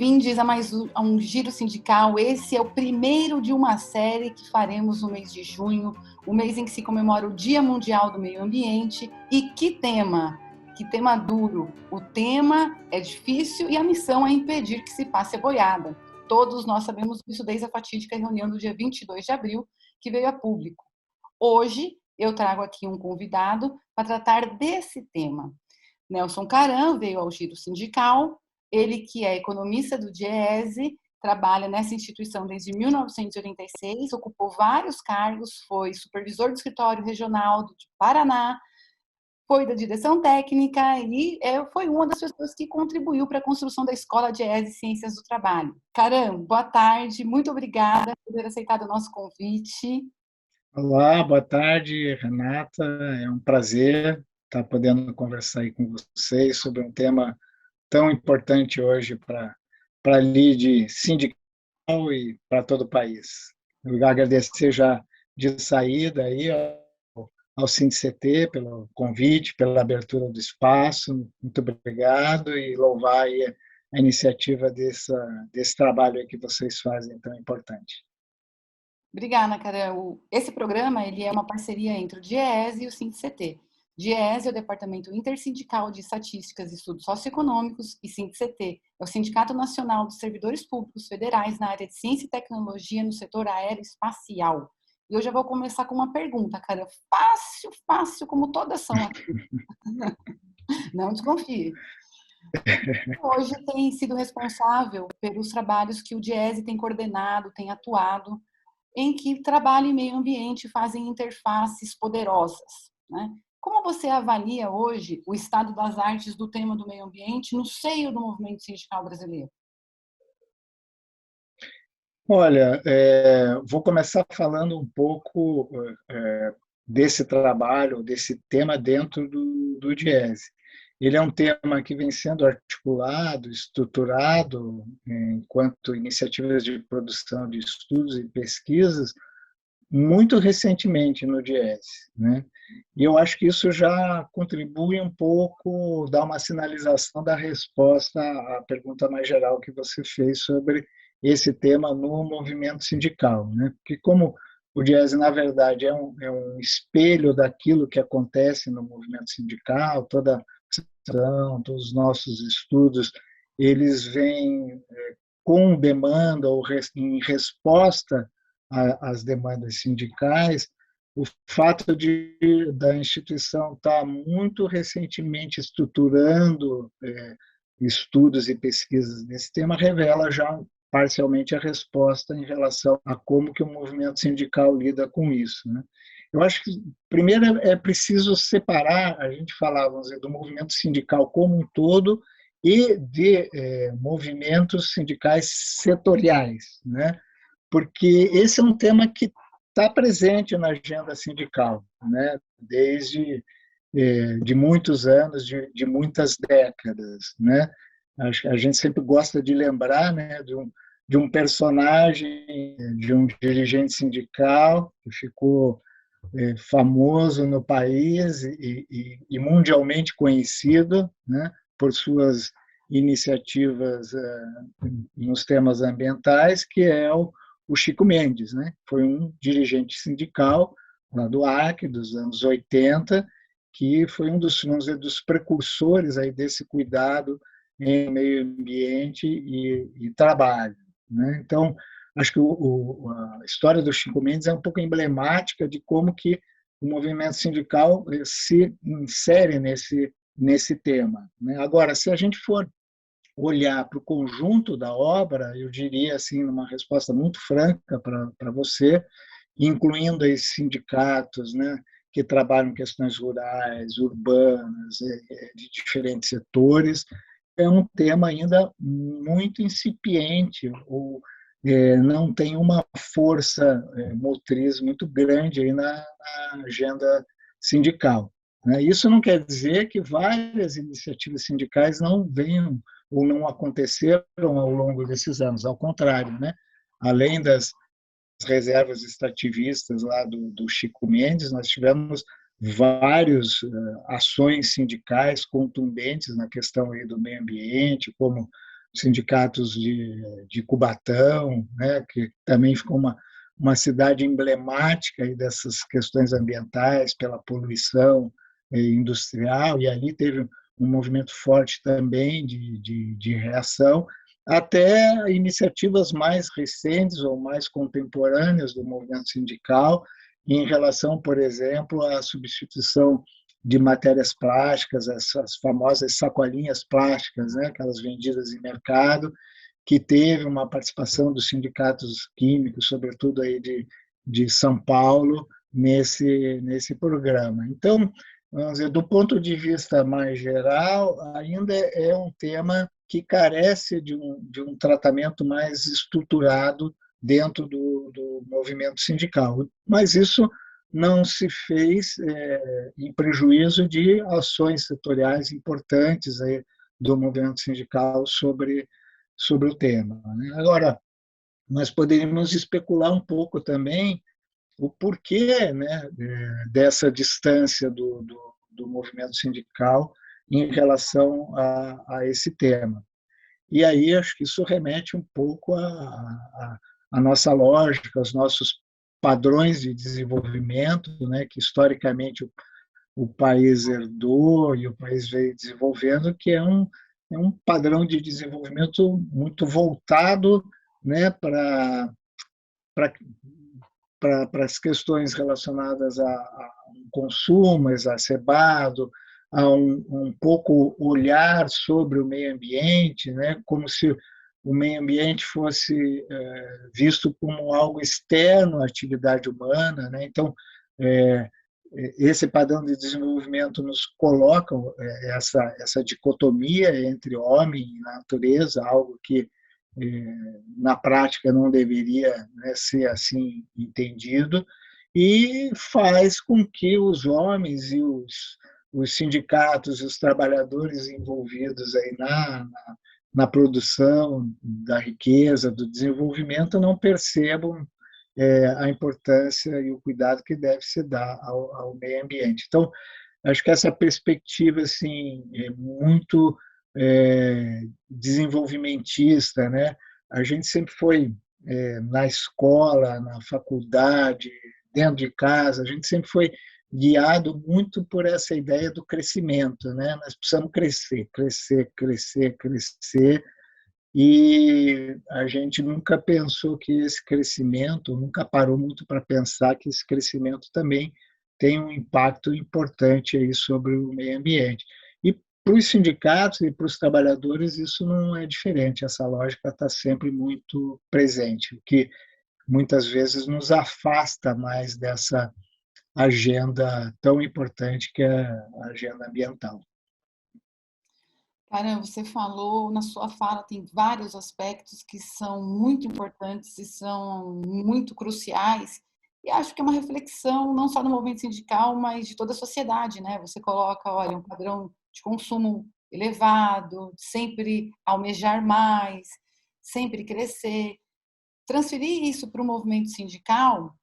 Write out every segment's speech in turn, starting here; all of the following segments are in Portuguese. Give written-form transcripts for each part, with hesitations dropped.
bem-vindos a mais um Giro Sindical. Esse é o primeiro de uma série que faremos no mês de junho, o mês em que se comemora o Dia Mundial do Meio Ambiente. E que tema! Que tema duro! O tema é difícil e a missão é impedir que se passe a boiada. Todos nós sabemos disso desde a fatídica reunião do dia 22 de abril, que veio a público. Hoje, eu trago aqui um convidado para tratar desse tema. Nelson Caram veio ao Giro Sindical. Ele que é economista do DIEESE, trabalha nessa instituição desde 1986, ocupou vários cargos, foi supervisor do escritório regional do Paraná, foi da direção técnica e foi uma das pessoas que contribuiu para a construção da Escola DIEESE Ciências do Trabalho. Caram, boa tarde, muito obrigada por ter aceitado o nosso convite. Olá, boa tarde, Renata. É um prazer estar podendo conversar aí com vocês sobre um tema tão importante hoje para a lide sindical e para todo o país. Eu vou agradecer já de saída aí ao SINDCT pelo convite, pela abertura do espaço. Muito obrigado e louvar aí a iniciativa desse trabalho aí que vocês fazem tão importante. Obrigada, Caram. Esse programa ele é uma parceria entre o DIEESE e o SINDCT. DIEESE é o Departamento Intersindical de Estatísticas e Estudos Socioeconômicos e SINDCT é o Sindicato Nacional dos Servidores Públicos Federais na área de Ciência e Tecnologia no setor aeroespacial. E eu já vou começar com uma pergunta, cara. Fácil, como todas são aqui. Não desconfie. Hoje tem sido responsável pelos trabalhos que o DIEESE tem coordenado, tem atuado, em que trabalho e meio ambiente fazem interfaces poderosas, né? Como você avalia hoje o estado das artes do tema do meio ambiente no seio do movimento sindical brasileiro? Olha, vou começar falando um pouco desse trabalho, desse tema dentro do DIEESE. Ele é um tema que vem sendo articulado, estruturado, enquanto iniciativas de produção de estudos e pesquisas, muito recentemente no DIEESE, né? E eu acho que isso já contribui um pouco, dá uma sinalização da resposta à pergunta mais geral que você fez sobre esse tema no movimento sindical, né? Porque como o DIEESE, na verdade, é um espelho daquilo que acontece no movimento sindical, toda a questão, todos os nossos estudos, eles vêm com demanda ou em resposta às demandas sindicais. O fato da instituição estar muito recentemente estruturando estudos e pesquisas nesse tema revela já parcialmente a resposta em relação a como que o movimento sindical lida com isso, né? Eu acho que, primeiro, é preciso separar, a gente falava, vamos dizer, do movimento sindical como um todo e de movimentos sindicais setoriais, né? Porque esse é um tema que está presente na agenda sindical, né? Desde de muitos anos, de muitas décadas, né? A gente sempre gosta de lembrar, né, de um personagem, de um dirigente sindical que ficou famoso no país e mundialmente conhecido, né, por suas iniciativas nos temas ambientais, que é o Chico Mendes, né? Foi um dirigente sindical lá do Acre, dos anos 80, que foi um dos, vamos dizer, dos precursores aí desse cuidado em meio ambiente e trabalho, né? Então, acho que a história do Chico Mendes é um pouco emblemática de como que o movimento sindical se insere nesse tema, né? Agora, se a gente for olhar para o conjunto da obra, eu diria assim, numa resposta muito franca para você, incluindo esses sindicatos, né, que trabalham questões rurais, urbanas, de diferentes setores, é um tema ainda muito incipiente, ou não tem uma força motriz muito grande aí na agenda sindical, né? Isso não quer dizer que várias iniciativas sindicais não venham ou não aconteceram ao longo desses anos, ao contrário, né? Além das reservas extrativistas lá do Chico Mendes, nós tivemos várias ações sindicais contundentes na questão aí do meio ambiente, como sindicatos de Cubatão, né, que também ficou uma cidade emblemática aí dessas questões ambientais, pela poluição industrial, e ali teve um movimento forte também de reação, até iniciativas mais recentes ou mais contemporâneas do movimento sindical, em relação, por exemplo, à substituição de matérias plásticas, essas famosas sacolinhas plásticas, né, aquelas vendidas em mercado, que teve uma participação dos sindicatos químicos, sobretudo aí de São Paulo, nesse programa. Então, vamos dizer, do ponto de vista mais geral, ainda é um tema que carece de um tratamento mais estruturado dentro do movimento sindical. Mas isso não se fez em prejuízo de ações setoriais importantes aí do movimento sindical sobre o tema. Né? Agora, nós poderíamos especular um pouco também o porquê, né, dessa distância do movimento sindical em relação a esse tema. E aí acho que isso remete um pouco à nossa lógica, aos nossos padrões de desenvolvimento, né, que historicamente o país herdou e o país veio desenvolvendo, que é um padrão de desenvolvimento muito voltado, né, para as questões relacionadas a um consumo exacerbado, a um pouco olhar sobre o meio ambiente, né, como se o meio ambiente fosse visto como algo externo à atividade humana, né? Então, esse padrão de desenvolvimento nos coloca essa dicotomia entre homem e natureza, algo que na prática não deveria, né, ser assim entendido, e faz com que os homens e os sindicatos e os trabalhadores envolvidos aí na produção da riqueza, do desenvolvimento, não percebam a importância e o cuidado que deve se dar ao meio ambiente. Então, acho que essa perspectiva assim é muito desenvolvimentista, né? A gente sempre foi na escola, na faculdade, dentro de casa, a gente sempre foi guiado muito por essa ideia do crescimento, né? Nós precisamos crescer, crescer, crescer, crescer, e a gente nunca pensou que esse crescimento, nunca parou muito para pensar que esse crescimento também tem um impacto importante aí sobre o meio ambiente. E para os sindicatos e para os trabalhadores isso não é diferente, essa lógica está sempre muito presente, o que muitas vezes nos afasta mais dessa agenda tão importante que é a agenda ambiental. Caramba, você falou na sua fala, tem vários aspectos que são muito importantes e são muito cruciais. E acho que é uma reflexão não só do movimento sindical, mas de toda a sociedade, né? Você coloca, olha, um padrão de consumo elevado, sempre almejar mais, sempre crescer. Transferir isso para o movimento sindical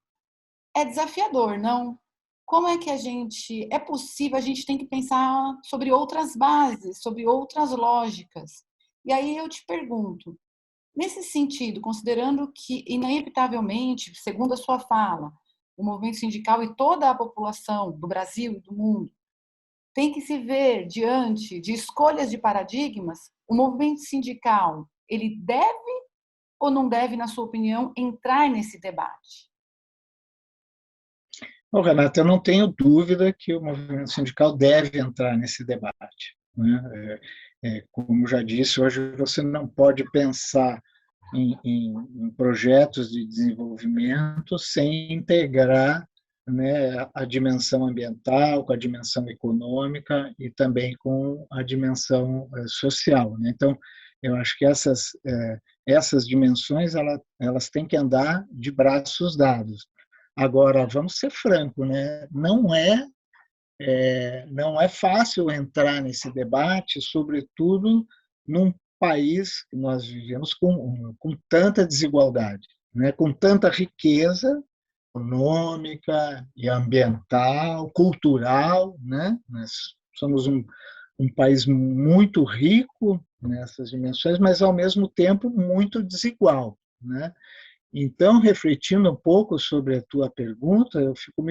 é desafiador, não? Como é que é possível, a gente tem que pensar sobre outras bases, sobre outras lógicas. E aí eu te pergunto, nesse sentido, considerando que, inevitavelmente, segundo a sua fala, o movimento sindical e toda a população do Brasil e do mundo tem que se ver diante de escolhas de paradigmas, o movimento sindical, ele deve ou não deve, na sua opinião, entrar nesse debate? Bom, Renata, eu não tenho dúvida que o movimento sindical deve entrar nesse debate, né? Como já disse, hoje você não pode pensar em projetos de desenvolvimento sem integrar, né, a dimensão ambiental com a dimensão econômica e também com a dimensão social, né? Então, eu acho que essas dimensões elas têm que andar de braços dados. Agora, vamos ser franco, né? Não é fácil entrar nesse debate, sobretudo num país que nós vivemos com tanta desigualdade, né? Com tanta riqueza econômica e ambiental, cultural, né? Nós somos um país muito rico nessas dimensões, mas ao mesmo tempo muito desigual, né? Então, refletindo um pouco sobre a tua pergunta, eu fico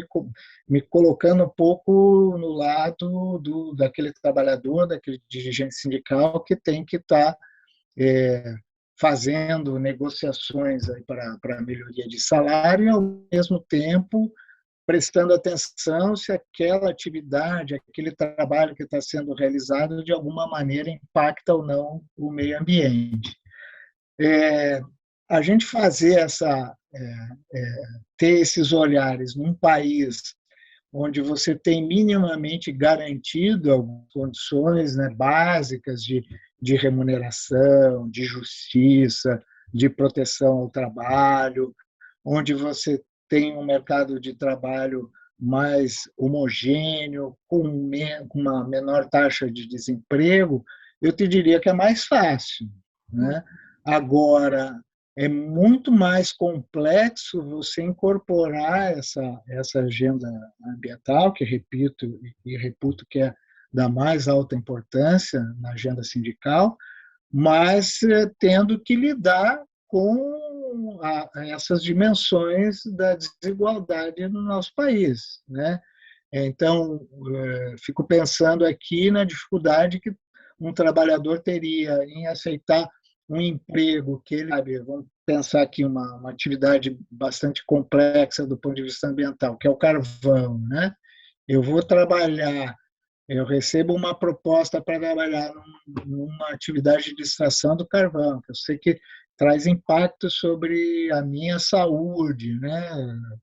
me colocando um pouco no lado daquele trabalhador, daquele dirigente sindical que tem que estar fazendo negociações para a melhoria de salário e, ao mesmo tempo, prestando atenção se aquela atividade, aquele trabalho que está sendo realizado, de alguma maneira impacta ou não o meio ambiente. A gente fazer ter esses olhares num país onde você tem minimamente garantido algumas condições, né, básicas de remuneração, de justiça, de proteção ao trabalho, onde você tem um mercado de trabalho mais homogêneo, com uma menor taxa de desemprego, eu te diria que é mais fácil, né? Agora, é muito mais complexo você incorporar essa agenda ambiental, que repito e reputo que é da mais alta importância na agenda sindical, mas tendo que lidar com essas dimensões da desigualdade no nosso país, né? Então, fico pensando aqui na dificuldade que um trabalhador teria em aceitar um emprego que ele, sabe, vamos pensar aqui uma atividade bastante complexa do ponto de vista ambiental, que é o carvão, né? Eu vou trabalhar, eu recebo uma proposta para trabalhar numa atividade de extração do carvão, que eu sei que traz impacto sobre a minha saúde, né?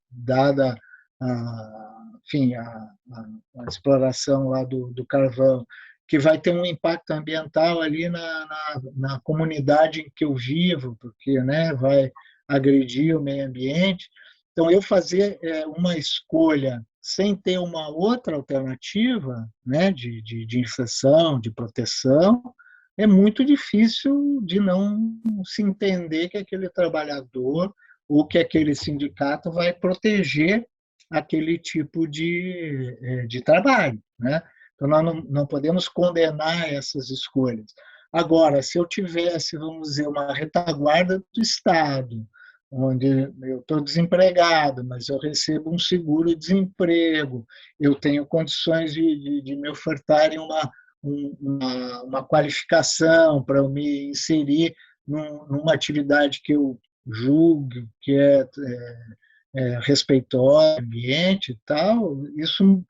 Dada enfim, a exploração lá do carvão, que vai ter um impacto ambiental ali na comunidade em que eu vivo, porque, né, vai agredir o meio ambiente. Então, eu fazer uma escolha sem ter uma outra alternativa, né, de inserção, de proteção, é muito difícil de não se entender que aquele trabalhador ou que aquele sindicato vai proteger aquele tipo de trabalho, né? Então, nós não podemos condenar essas escolhas. Agora, se eu tivesse, vamos dizer, uma retaguarda do Estado, onde eu estou desempregado, mas eu recebo um seguro-desemprego, eu tenho condições de me ofertarem uma qualificação para eu me inserir numa atividade que eu julgue que é respeitosa ao ambiente e tal, isso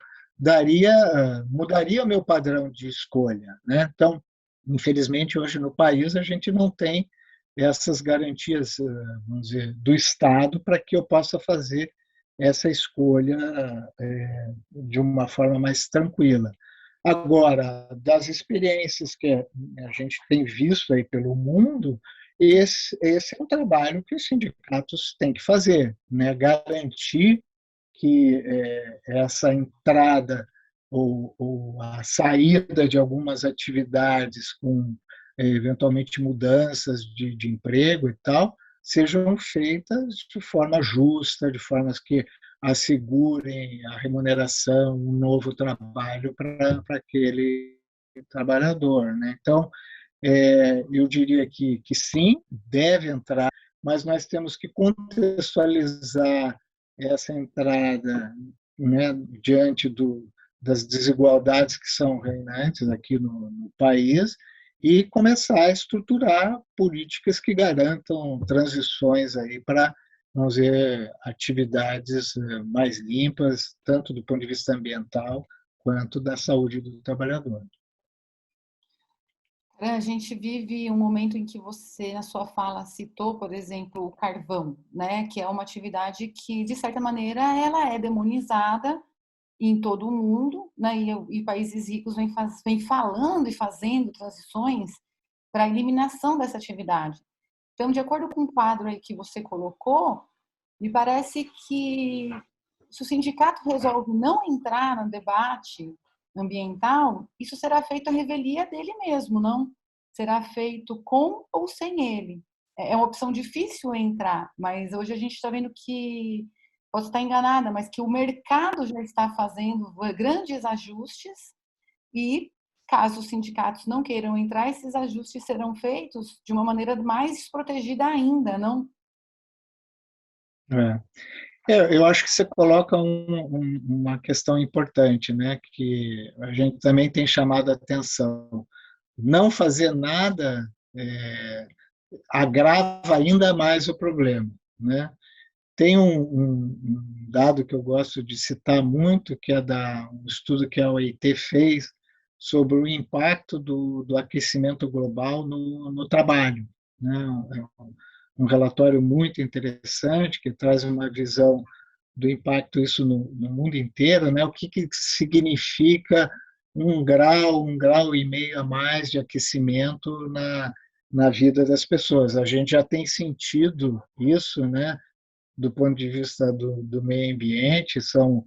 mudaria o meu padrão de escolha, né? Então, infelizmente, hoje no país a gente não tem essas garantias, vamos dizer, do Estado para que eu possa fazer essa escolha de uma forma mais tranquila. Agora, das experiências que a gente tem visto aí pelo mundo, esse é um trabalho que os sindicatos têm que fazer, né? Garantir que essa entrada ou a saída de algumas atividades com eventualmente mudanças de emprego e tal, sejam feitas de forma justa, de formas que assegurem a remuneração, um novo trabalho para aquele trabalhador, né? Então, eu diria que sim, deve entrar, mas nós temos que contextualizar essa entrada, né, diante das desigualdades que são reinantes aqui no país e começar a estruturar políticas que garantam transições aí para, vamos dizer, atividades mais limpas, tanto do ponto de vista ambiental quanto da saúde do trabalhador. A gente vive um momento em que você, na sua fala, citou, por exemplo, o carvão, né? Que é uma atividade que, de certa maneira, ela é demonizada em todo o mundo, né? E países ricos vêm falando e fazendo transições para a eliminação dessa atividade. Então, de acordo com o quadro aí que você colocou, me parece que se o sindicato resolve não entrar no debate ambiental, isso será feito à revelia dele mesmo, não? Será feito com ou sem ele. É uma opção difícil entrar, mas hoje a gente está vendo que, posso estar enganada, mas que o mercado já está fazendo grandes ajustes e caso os sindicatos não queiram entrar, esses ajustes serão feitos de uma maneira mais desprotegida ainda, não? É. Eu acho que você coloca uma questão importante, né, que a gente também tem chamado a atenção. Não fazer nada agrava ainda mais o problema, né? Tem um dado que eu gosto de citar muito, que é um estudo que a OIT fez sobre o impacto do aquecimento global no trabalho, né? Um relatório muito interessante que traz uma visão do impacto isso no mundo inteiro, né? O que significa 1,5 grau a mais de aquecimento na vida das pessoas. A gente já tem sentido isso, né? Do ponto de vista do meio ambiente, são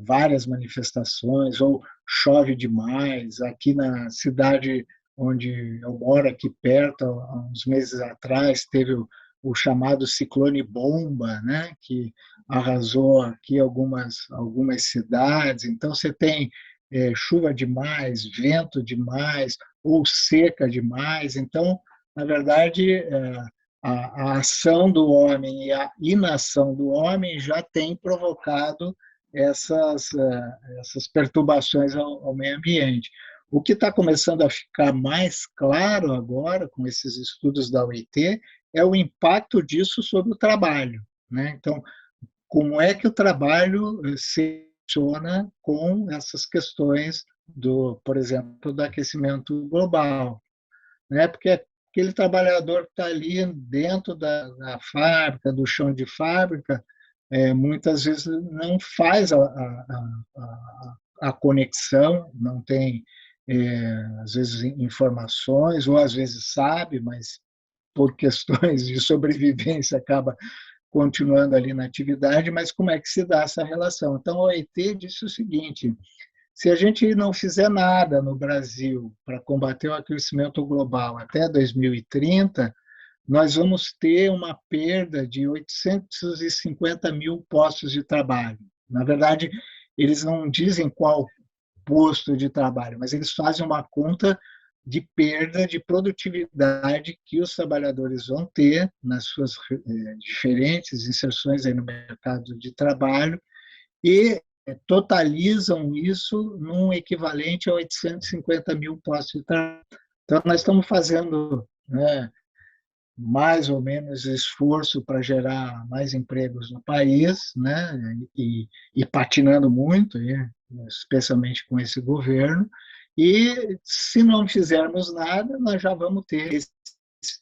várias manifestações, ou chove demais. Aqui na cidade onde eu moro, aqui perto, há uns meses atrás, teve o chamado ciclone bomba, né, que arrasou aqui algumas cidades. Então, você tem chuva demais, vento demais, ou seca demais. Então, na verdade, a ação do homem e a inação do homem já tem provocado essas perturbações ao meio ambiente. O que está começando a ficar mais claro agora, com esses estudos da OIT, é o impacto disso sobre o trabalho, né? Então, como é que o trabalho se relaciona com essas questões por exemplo, do aquecimento global, né? Porque aquele trabalhador que está ali dentro da fábrica, do chão de fábrica, muitas vezes não faz a conexão, não tem, às vezes, informações, ou às vezes sabe, mas por questões de sobrevivência acaba continuando ali na atividade, mas como é que se dá essa relação? Então, a OIT disse o seguinte: se a gente não fizer nada no Brasil para combater o aquecimento global até 2030, nós vamos ter uma perda de 850 mil postos de trabalho. Na verdade, eles não dizem qual posto de trabalho, mas eles fazem uma conta de perda de produtividade que os trabalhadores vão ter nas suas diferentes inserções aí no mercado de trabalho e totalizam isso num equivalente a 850 mil postos de trabalho. Então, nós estamos fazendo, né, mais ou menos esforço para gerar mais empregos no país, né, e patinando muito, especialmente com esse governo, e se não fizermos nada, nós já vamos ter esse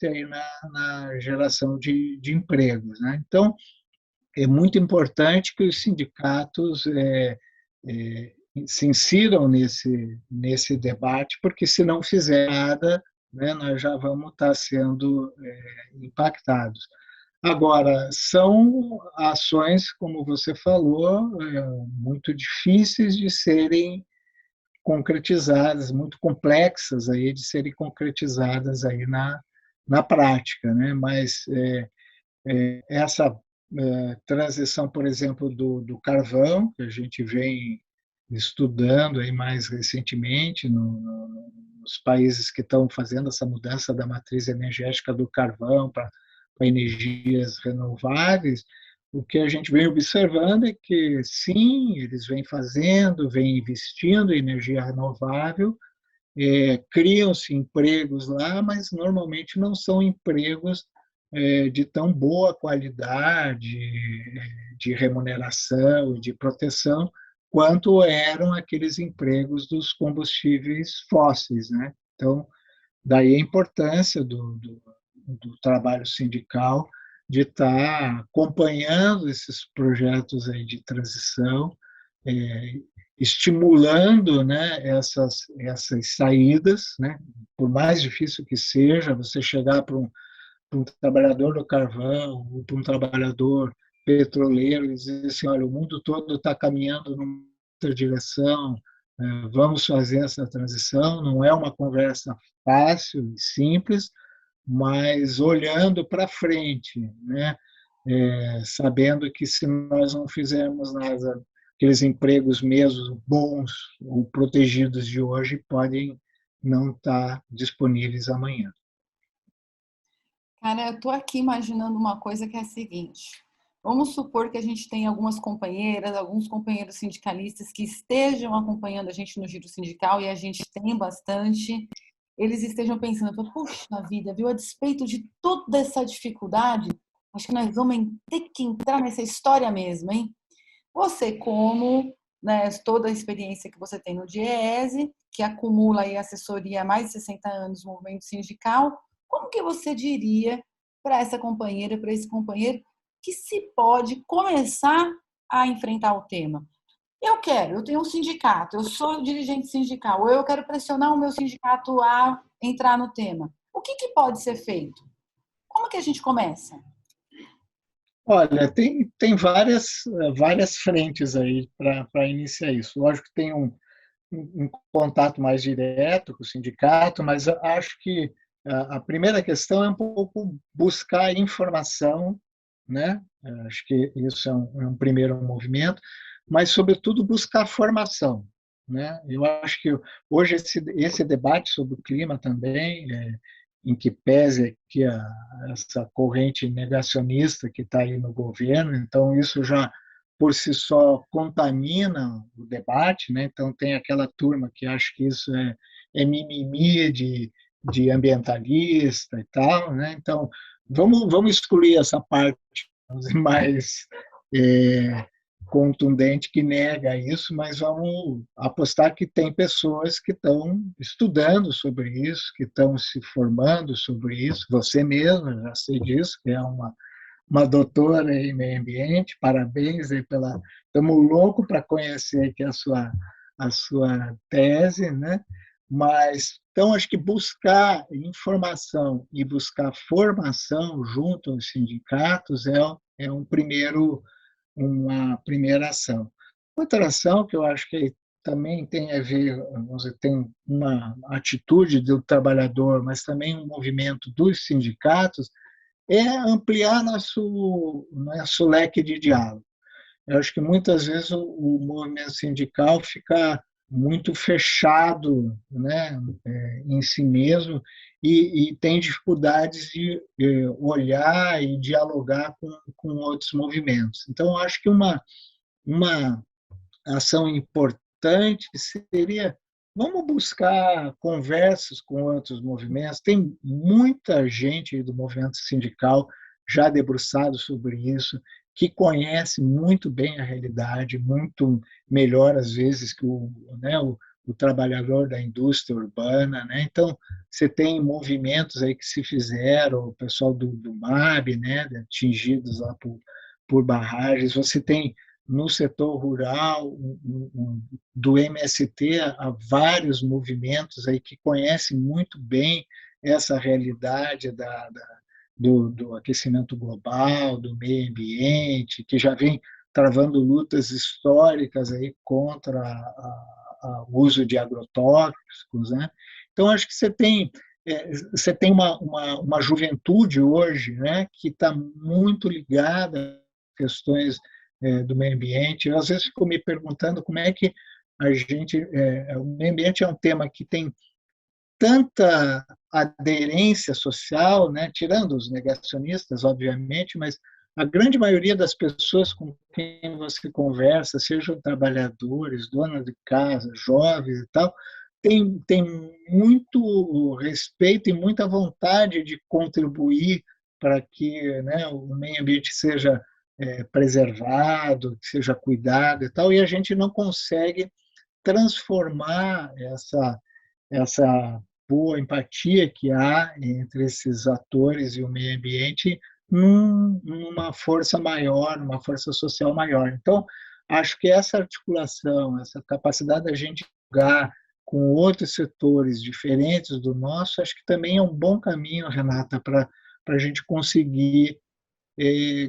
aí na geração de empregos, né? Então, é muito importante que os sindicatos se insiram nesse debate, porque se não fizer nada, né, nós já vamos estar sendo impactados. Agora, são ações, como você falou, muito difíceis de serem concretizadas, muito complexas aí de serem concretizadas aí na prática, né? Mas essa transição, por exemplo, do carvão, que a gente vem estudando aí mais recentemente nos países que estão fazendo essa mudança da matriz energética do carvão para energias renováveis, o que a gente vem observando é que, sim, eles vêm fazendo, vêm investindo em energia renovável, criam-se empregos lá, mas normalmente não são empregos de tão boa qualidade, de remuneração e de proteção, quanto eram aqueles empregos dos combustíveis fósseis, né? Então, daí a importância do trabalho sindical de estar acompanhando esses projetos aí de transição, é, estimulando, né, essas saídas, né? Por mais difícil que seja, você chegar para um trabalhador do carvão, ou para um trabalhador petroleiro, e dizer assim: olha, o mundo todo está caminhando numa direção, vamos fazer essa transição. Não é uma conversa fácil e simples, mas olhando para frente, né? Sabendo que se nós não fizermos nada aqueles empregos mesmo bons ou protegidos de hoje podem não estar disponíveis amanhã. Cara, eu estou aqui imaginando uma coisa que é a seguinte. Vamos supor que a gente tem algumas companheiras, alguns companheiros sindicalistas que estejam acompanhando a gente no giro sindical, e a gente tem bastante, eles estejam pensando, puxa vida, viu, a despeito de toda essa dificuldade, acho que nós vamos ter que entrar nessa história mesmo, hein? Você, como, né, toda a experiência que você tem no DIEESE, que acumula aí assessoria há mais de 60 anos no movimento sindical, como que você diria para essa companheira, para esse companheiro, que se pode começar a enfrentar o tema? Eu tenho um sindicato, eu sou dirigente sindical, ou eu quero pressionar o meu sindicato a entrar no tema. O que pode ser feito? Como que a gente começa? Olha, tem várias frentes aí para iniciar isso. Lógico que tem um contato mais direto com o sindicato, mas eu acho que a primeira questão é um pouco buscar informação, né? Acho que isso é um primeiro movimento, mas, sobretudo, buscar formação, né? Eu acho que hoje esse debate sobre o clima também, em que pese que essa corrente negacionista que está aí no governo, então isso já por si só contamina o debate, né? Então tem aquela turma que acha que isso é mimimi de ambientalista e tal, né? Então vamos excluir essa parte mais é, contundente que nega isso, mas vamos apostar que tem pessoas que estão estudando sobre isso, que estão se formando sobre isso. Você mesma, já sei disso, que é uma doutora em meio ambiente, parabéns aí pela. Estamos loucos para conhecer aqui a sua tese, né? Mas, então, acho que buscar informação e buscar formação junto aos sindicatos uma primeira ação. Outra ação que eu acho que também tem a ver, vamos dizer, tem uma atitude do trabalhador, mas também um movimento dos sindicatos, é ampliar nosso leque de diálogo. Eu acho que muitas vezes o movimento sindical fica muito fechado, né, em si mesmo e tem dificuldades de olhar e dialogar com outros movimentos. Então, eu acho que uma ação importante seria vamos buscar conversas com outros movimentos. Tem muita gente do movimento sindical já debruçado sobre isso, que conhece muito bem a realidade, muito melhor às vezes que o trabalhador da indústria urbana, né? Então você tem movimentos aí que se fizeram, o pessoal do MAB, né, atingidos lá por barragens. Você tem no setor rural, do MST, há vários movimentos aí que conhecem muito bem essa realidade do aquecimento global, do meio ambiente, que já vem travando lutas históricas aí contra o uso de agrotóxicos, né? Então, acho que você tem uma juventude hoje, né, que está muito ligada às questões do meio ambiente. Eu, às vezes, fico me perguntando como é que a gente. O meio ambiente é um tema que tem tanta aderência social, né? Tirando os negacionistas, obviamente, mas a grande maioria das pessoas com quem você conversa, sejam trabalhadores, donas de casa, jovens e tal, tem muito respeito e muita vontade de contribuir para que, né, o meio ambiente seja preservado, que seja cuidado e tal, e a gente não consegue transformar essa boa empatia que há entre esses atores e o meio ambiente numa força maior, numa força social maior. Então, acho que essa articulação, essa capacidade da gente jogar com outros setores diferentes do nosso, acho que também é um bom caminho, Renata, para a gente conseguir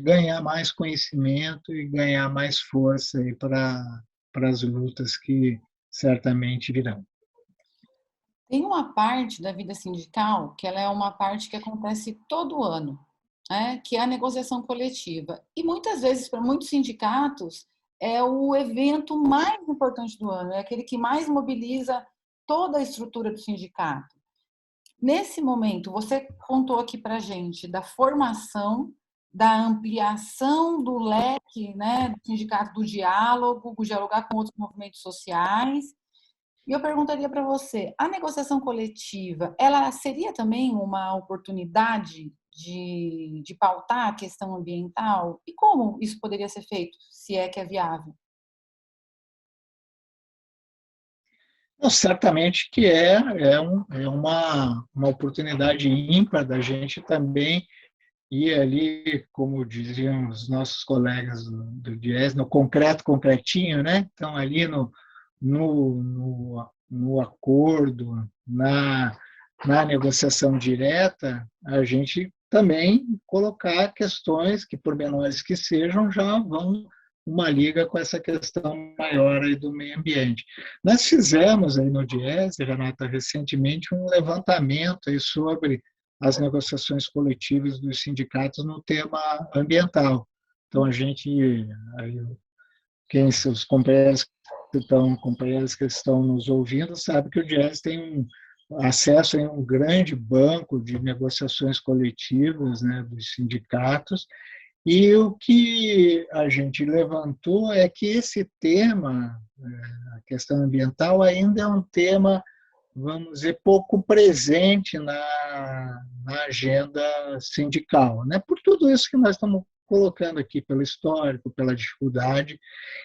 ganhar mais conhecimento e ganhar mais força para as lutas que certamente virão. Tem uma parte da vida sindical que ela é uma parte que acontece todo ano, né? Que é a negociação coletiva. E muitas vezes, para muitos sindicatos, é o evento mais importante do ano, é aquele que mais mobiliza toda a estrutura do sindicato. Nesse momento, você contou aqui para a gente da formação, da ampliação do leque, né, do sindicato, do diálogo, dialogar com outros movimentos sociais. E eu perguntaria para você, a negociação coletiva, ela seria também uma oportunidade de pautar a questão ambiental? E como isso poderia ser feito, se é que é viável? Não, certamente que é uma oportunidade ímpar da gente também ir ali, como diziam os nossos colegas do Diese, no concreto, concretinho, né? Então, ali no acordo, na negociação direta, a gente também colocar questões que, por menores que sejam, já vão uma liga com essa questão maior aí do meio ambiente. Nós fizemos aí no Diese, Renata, recentemente um levantamento aí sobre as negociações coletivas dos sindicatos no tema ambiental. Então, a gente, aí, os companheiros que estão nos ouvindo, sabe que o Diese tem acesso a um grande banco de negociações coletivas, né, dos sindicatos, e o que a gente levantou é que esse tema, a questão ambiental, ainda é um tema, vamos dizer, pouco presente na agenda sindical, né? Por tudo isso que nós estamos colocando aqui, pelo histórico, pela dificuldade.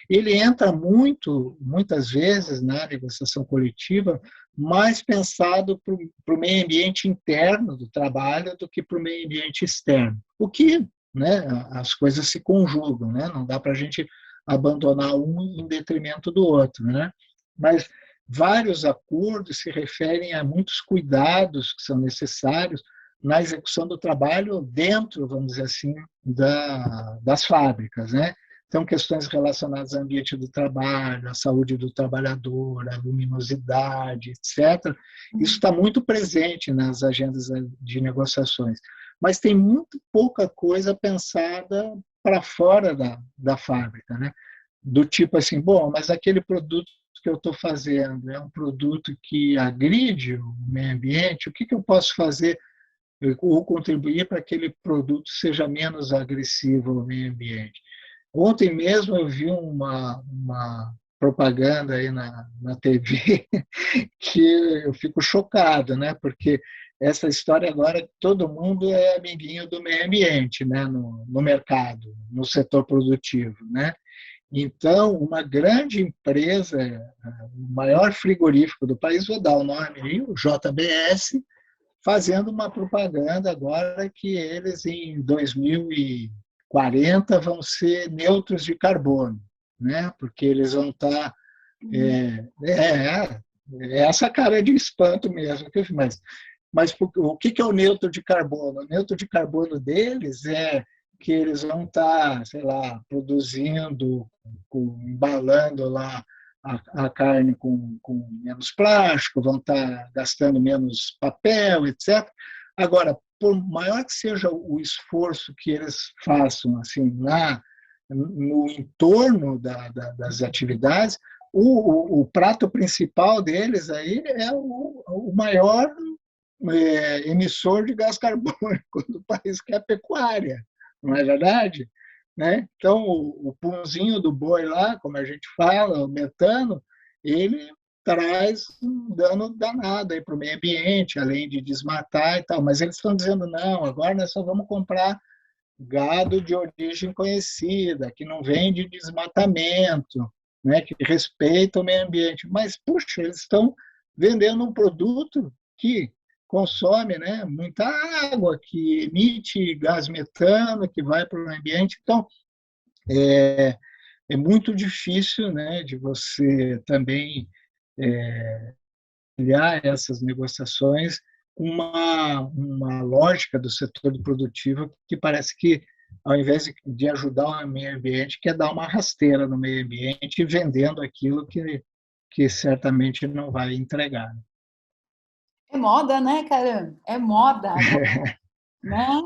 Ele entra muitas vezes na negociação coletiva mais pensado para o meio ambiente interno do trabalho do que para o meio ambiente externo, o que, né, as coisas se conjugam, né? Não dá para a gente abandonar um em detrimento do outro, né? Mas vários acordos se referem a muitos cuidados que são necessários na execução do trabalho dentro, vamos dizer assim, das fábricas, né? Então, questões relacionadas ao ambiente do trabalho, à saúde do trabalhador, à luminosidade, etc. Isso está muito presente nas agendas de negociações, mas tem muito pouca coisa pensada para fora da fábrica, né? Do tipo assim, bom, mas aquele produto que eu estou fazendo é um produto que agride o meio ambiente, o que eu posso fazer ou contribuir para que aquele produto seja menos agressivo ao meio ambiente? Ontem mesmo eu vi uma propaganda aí na TV que eu fico chocado, né? Porque essa história agora, todo mundo é amiguinho do meio ambiente, né? No mercado, no setor produtivo, né? Então, uma grande empresa, o maior frigorífico do país, vou dar o nome aí, o JBS, fazendo uma propaganda agora que eles, em 2040, vão ser neutros de carbono, né? Porque eles vão estar... É essa cara de espanto mesmo. Mas o que é o neutro de carbono? O neutro de carbono deles é que eles vão estar, sei lá, produzindo, embalando lá a carne com menos plástico, vão estar gastando menos papel, etc. Agora, por maior que seja o esforço que eles façam assim no entorno das atividades, o prato principal deles aí é o maior emissor de gás carbônico do país, que é a pecuária, não é verdade? Né? Então, o punzinho do boi lá, como a gente fala, o metano, ele traz um dano danado para o meio ambiente, além de desmatar e tal. Mas eles estão dizendo, não, agora nós só vamos comprar gado de origem conhecida, que não vem de desmatamento, né, que respeita o meio ambiente. Mas, puxa, eles estão vendendo um produto que consome, né, muita água, que emite gás metano, que vai para o ambiente. Então, é muito difícil, né, de você também olhar essas negociações com uma lógica do setor produtivo que parece que, ao invés de ajudar o meio ambiente, quer dar uma rasteira no meio ambiente, vendendo aquilo que certamente não vai entregar. É moda, né, Caramba? É moda. né?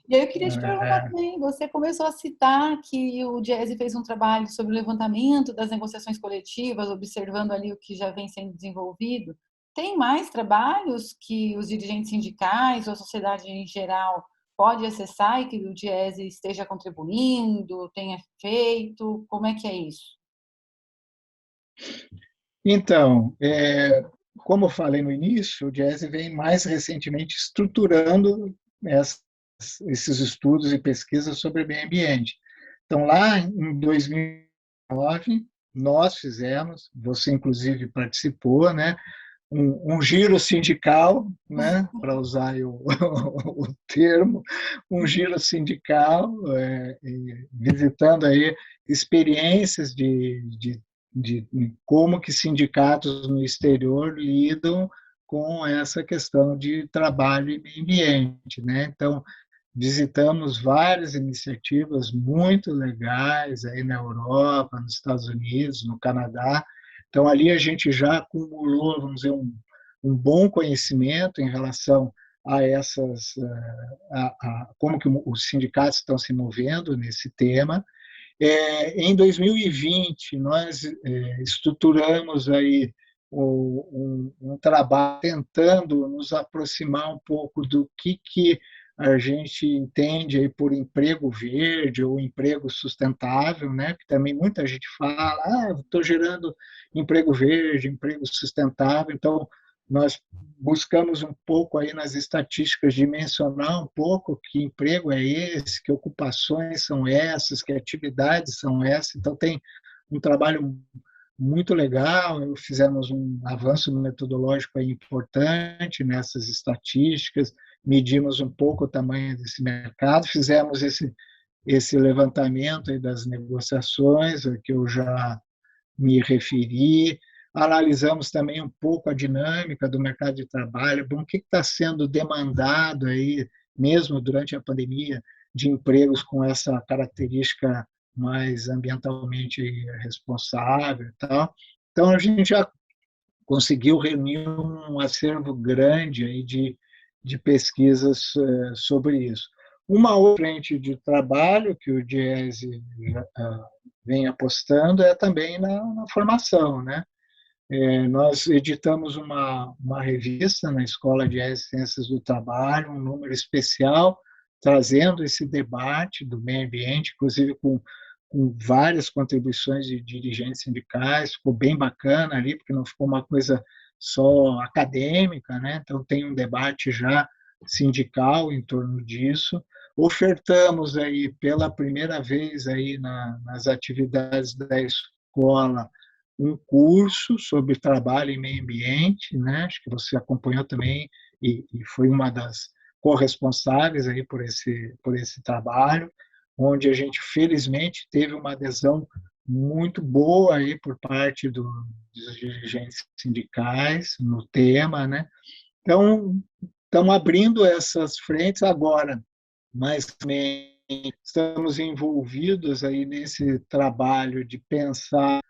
E aí eu queria te perguntar É, também, você começou a citar que o Diese fez um trabalho sobre o levantamento das negociações coletivas, observando ali o que já vem sendo desenvolvido. Tem mais trabalhos que os dirigentes sindicais ou a sociedade em geral pode acessar e que o Diese esteja contribuindo, tenha feito? Como é que é isso? então, como eu falei no início, o Jazz vem mais recentemente estruturando essas- esses estudos e pesquisas sobre meio ambiente. Então, lá em 2009, nós fizemos, você inclusive participou, né, um giro sindical, né, para usar o termo, um giro sindical, visitando aí experiências de como que sindicatos no exterior lidam com essa questão de trabalho e meio ambiente, né? Então, visitamos várias iniciativas muito legais aí na Europa, nos Estados Unidos, no Canadá. Então, ali a gente já acumulou, vamos dizer, um bom conhecimento em relação a essas, como que os sindicatos estão se movendo nesse tema. Em 2020, nós estruturamos aí um trabalho tentando nos aproximar um pouco do que a gente entende aí por emprego verde ou emprego sustentável, né? Que também muita gente fala, estou gerando emprego verde, emprego sustentável. Então, nós buscamos um pouco aí nas estatísticas dimensionar um pouco que emprego é esse, que ocupações são essas, que atividades são essas. Então, tem um trabalho muito legal, fizemos um avanço metodológico aí importante nessas estatísticas, medimos um pouco o tamanho desse mercado, fizemos esse levantamento aí das negociações, que eu já me referi. Analisamos também um pouco a dinâmica do mercado de trabalho, bom, o que está sendo demandado aí, mesmo durante a pandemia, de empregos com essa característica mais ambientalmente responsável e tal. Então, a gente já conseguiu reunir um acervo grande aí de pesquisas sobre isso. Uma outra frente de trabalho que o Diese vem apostando é também na formação, né? Nós editamos uma revista na Escola de Ciências do Trabalho, um número especial, trazendo esse debate do meio ambiente, inclusive com várias contribuições de dirigentes sindicais, ficou bem bacana ali, porque não ficou uma coisa só acadêmica, né? Então tem um debate já sindical em torno disso. Ofertamos aí pela primeira vez aí nas atividades da escola um curso sobre trabalho e meio ambiente, né? Acho que você acompanhou também e foi uma das corresponsáveis aí por esse trabalho, onde a gente felizmente teve uma adesão muito boa aí por parte dos dirigentes sindicais no tema, né? Então, estamos abrindo essas frentes agora, mas também estamos envolvidos aí nesse trabalho de pensar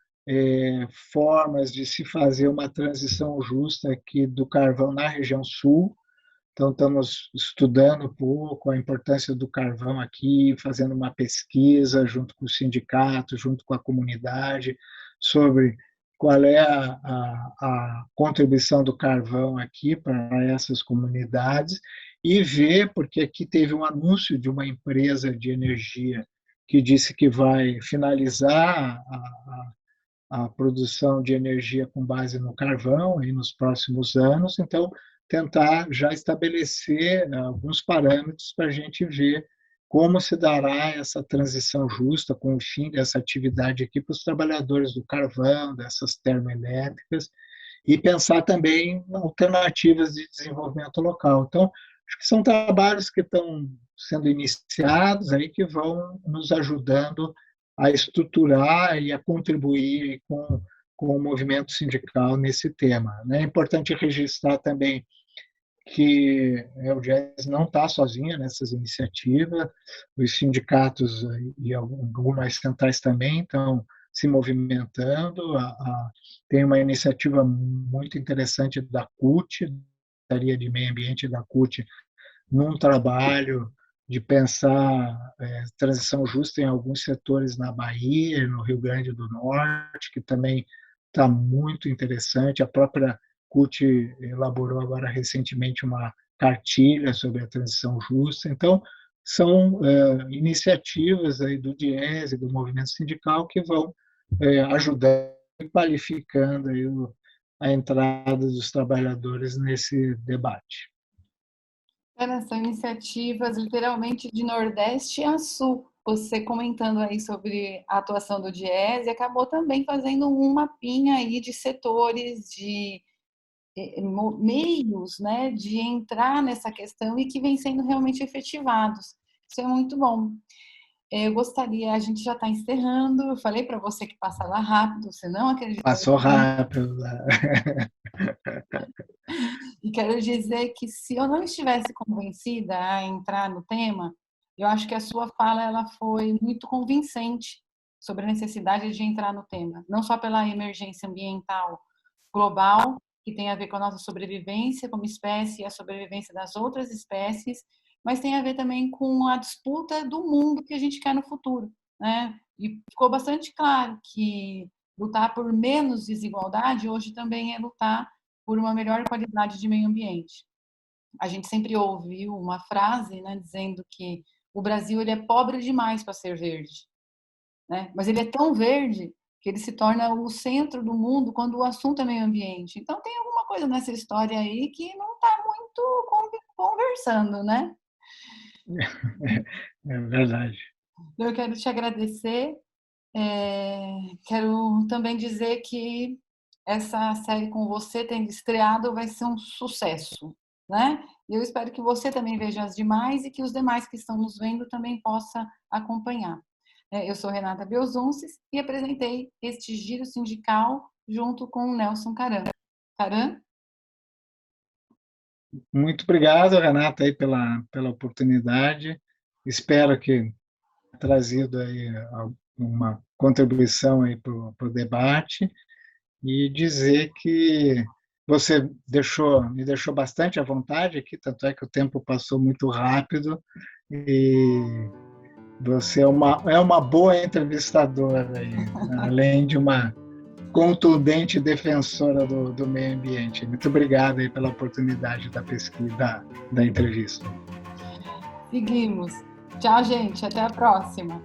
formas de se fazer uma transição justa aqui do carvão na região sul. Então, estamos estudando um pouco a importância do carvão aqui, fazendo uma pesquisa junto com o sindicato, junto com a comunidade, sobre qual é a contribuição do carvão aqui para essas comunidades e ver, porque aqui teve um anúncio de uma empresa de energia que disse que vai finalizar a produção de energia com base no carvão aí nos próximos anos. Então, tentar já estabelecer alguns parâmetros para a gente ver como se dará essa transição justa com o fim dessa atividade aqui para os trabalhadores do carvão, dessas termoelétricas, e pensar também em alternativas de desenvolvimento local. Então, acho que são trabalhos que estão sendo iniciados aí que vão nos ajudando a estruturar e a contribuir com o movimento sindical nesse tema. É importante registrar também que o Jazz não está sozinho nessas iniciativas, os sindicatos e algumas centrais também estão se movimentando. Tem uma iniciativa muito interessante da CUT, Secretaria de Meio Ambiente da CUT, num trabalho de pensar transição justa em alguns setores na Bahia, no Rio Grande do Norte, que também está muito interessante. A própria CUT elaborou agora recentemente uma cartilha sobre a transição justa. Então, são iniciativas aí do DIESE, do movimento sindical, que vão ajudando e qualificando aí a entrada dos trabalhadores nesse debate. São iniciativas literalmente de Nordeste a Sul. Você comentando aí sobre a atuação do DIESE, acabou também fazendo um mapinha aí de setores, de meios, né, de entrar nessa questão e que vem sendo realmente efetivados. Isso é muito bom. Eu gostaria, a gente já está encerrando, eu falei para você que passava rápido, você não acreditou Passou em mim. rápido. E quero dizer que se eu não estivesse convencida a entrar no tema, eu acho que a sua fala ela foi muito convincente sobre a necessidade de entrar no tema, não só pela emergência ambiental global, que tem a ver com a nossa sobrevivência como espécie e a sobrevivência das outras espécies, mas tem a ver também com a disputa do mundo que a gente quer no futuro, né? E ficou bastante claro que lutar por menos desigualdade hoje também é lutar por uma melhor qualidade de meio ambiente. A gente sempre ouviu uma frase, né, dizendo que o Brasil ele é pobre demais para ser verde, né? Mas ele é tão verde que ele se torna o centro do mundo quando o assunto é meio ambiente. Então tem alguma coisa nessa história aí que não está muito conversando, né? É verdade. Eu quero te agradecer. Quero também dizer que essa série com você tendo estreado vai ser um sucesso, né? E eu espero que você também veja as demais e que os demais que estão nos vendo também possa acompanhar. Eu sou Renata Belzunces e apresentei este giro sindical junto com o Nelson Caran. Caran? Muito obrigado, Renata, aí pela oportunidade. Espero que tenha trazido aí uma contribuição aí para o debate e dizer que você me deixou bastante à vontade aqui, tanto é que o tempo passou muito rápido e você é uma boa entrevistadora aí, além de uma contundente defensora do meio ambiente. Muito obrigado aí pela oportunidade da pesquisa, da entrevista. Seguimos. Tchau, gente. Até a próxima.